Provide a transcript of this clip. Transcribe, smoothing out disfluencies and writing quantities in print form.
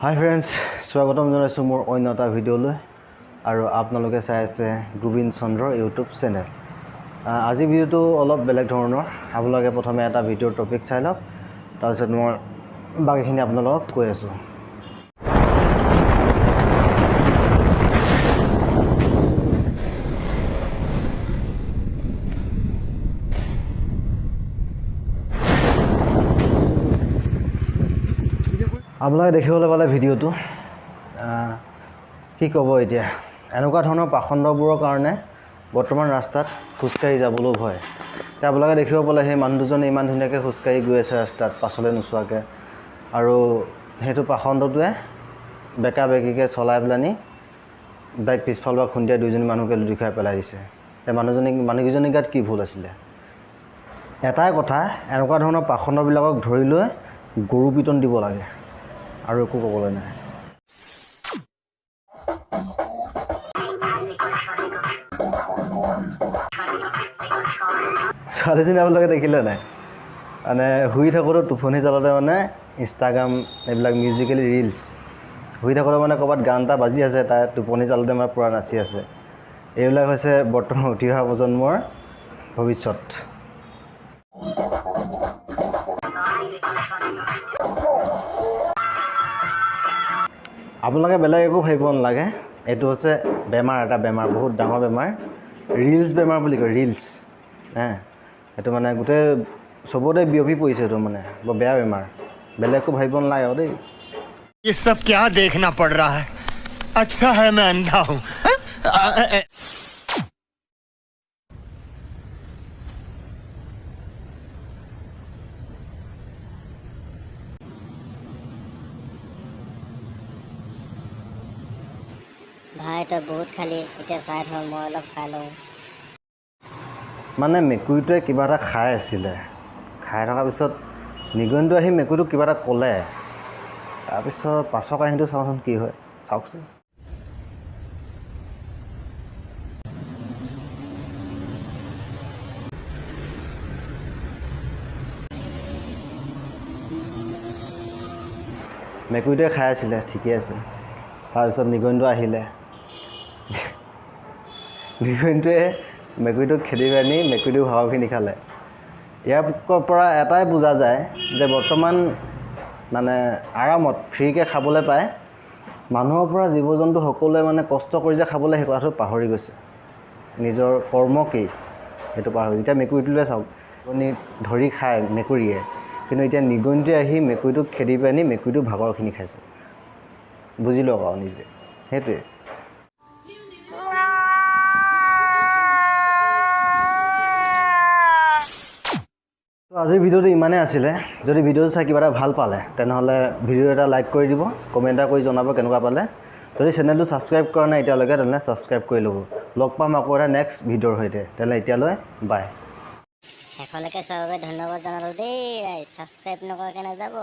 hi friends स्वागतम जनाइছো मोर अन्य এটা ভিডিওলৈ আৰু আপোনালোকে চাই আছে গোবিন্দ চন্দ্ৰ ইউটিউব চেনেল আজি ভিডিওটো অলপ বেলেগ ধৰণৰ আপোনালোকে প্ৰথমে এটা ভিডিওৰ টপিক চাই লওক তাৰপিছত মই বাকিখিনি আপোনালোকক কৈ আছো আপোনালোকে দেখিবলৈ পালে ভিডিওটো কি ক'ব এতিয়া এনেকুৱা ধৰণৰ পাখণ্ডবোৰৰ কাৰণে বৰ্তমান ৰাস্তাত খুজকাঢ়ি যাবলৈ ভয় তে আপোনালোকে দেখিব পালে সেই মানুহ দুজনে ইমান ধুনীয়াকৈ খুজকাঢ়ি গৈ আছে ৰাস্তাত পাছলৈ নোচোৱাকৈ আৰু হেতু পাখণ্ডটোৱে বেকা বেকিকৈ চলাই পেলানি বাইক পিছফালৰ পৰা খুন্দিয়া দুইজনী মানুহকে লুটি খাই পেলাই দিছে তে মানুহকেইজনী গাত কি ভুল আছিলে এটাই কথা এনেকুৱা ধৰণৰ পাখণ্ডবিলাকক ধৰি লৈ গৰু পিটন দিব লাগে আৰু একো ক'বলৈ নাই ছোৱালীজনী আপোনালোকে দেখিলে নাই মানে শুই থাকোঁতে টোপনি জালতে মানে ইনষ্টাগ্ৰাম এইবিলাক মিউজিকেলি ৰিলছ শুই থাকোঁতে মানে ক'ৰবাত গান এটা বাজি আছে তাই টোপনি জালতে মানে পূৰা নাচি আছে এইবিলাক হৈছে বৰ্তমান উঠি অহা প্ৰজন্মৰ ভৱিষ্যত আপোনালোকে বেলেগ একো ভাবিব নালাগে এইটো হৈছে বেমাৰ এটা বেমাৰ বহুত ডাঙৰ বেমাৰ ৰিলছ বেমাৰ বুলি কয় ৰিলছ এইটো মানে গোটেই চবতে বিয়পি পৰিছে এইটো মানে বৰ বেয়া বেমাৰ বেলেগ একো ভাবিব নালাগে দেই ये सब क्या देखना पड़ रहा है अच्छा है मैं अंधा हूँ ভাই তো বহুত খালি এতিয়া চাই থ মই অলপ খাই লওঁ মানে মেকুৰীটোৱে কিবা এটা খাই আছিলে খাই থকাৰ পিছত নিগনিটো আহি মেকুৰীটোক কিবা এটা ক'লে তাৰপিছত পাছৰ কাহিনীটো চাওঁচোন কি হয় চাওকচোন মেকুৰীটোৱে খাই আছিলে ঠিকে আছে তাৰপিছত নিগনিটো আহিলে নিগনিটোৱে মেকুৰীটোক খেদি পানি মেকুৰীটোৰ ভাগৰখিনি খালে ইয়াৰ পৰা এটাই বুজা যায় যে বৰ্তমান মানে আৰামত ফ্ৰীকৈ খাবলৈ পায় মানুহৰ পৰা জীৱ জন্তু সকলোৱে মানে কষ্ট কৰি যে খাবলৈ সেই কথাটো পাহৰি গৈছে নিজৰ কৰ্ম কি সেইটো পাহৰি এতিয়া মেকুৰীটোলৈ চাওক ধৰি খায় মেকুৰীয়ে কিন্তু এতিয়া নিগনিটোৱে আহি মেকুৰীটোক খেদি পানি মেকুৰীটোৰ ভাগৰখিনি খাইছে বুজি লওক আৰু নিজে সেইটোৱে আজিৰ ভিডিঅ'টো ইমানেই আছিলে যদি ভিডিঅ'টো চাই কিবা এটা ভাল পালে তেনেহ'লে ভিডিঅ' এটা লাইক কৰি দিব কমেণ্ট এটা কৰি জনাব কেনেকুৱা পালে যদি চেনেলটো ছাবস্ক্ৰাইব কৰা নাই এতিয়ালৈকে তেনেহ'লে ছাবস্ক্ৰাইব কৰি ল'ব লগ পাম আকৌ এটা নেক্সট ভিডিঅ'ৰ সৈতে তেনেহ'লে এতিয়ালৈ বাই শেষলৈকে চবকে ধন্যবাদ জনালোঁ দেই ছাবস্ক্ৰাইব নকৰাকৈ নাযাব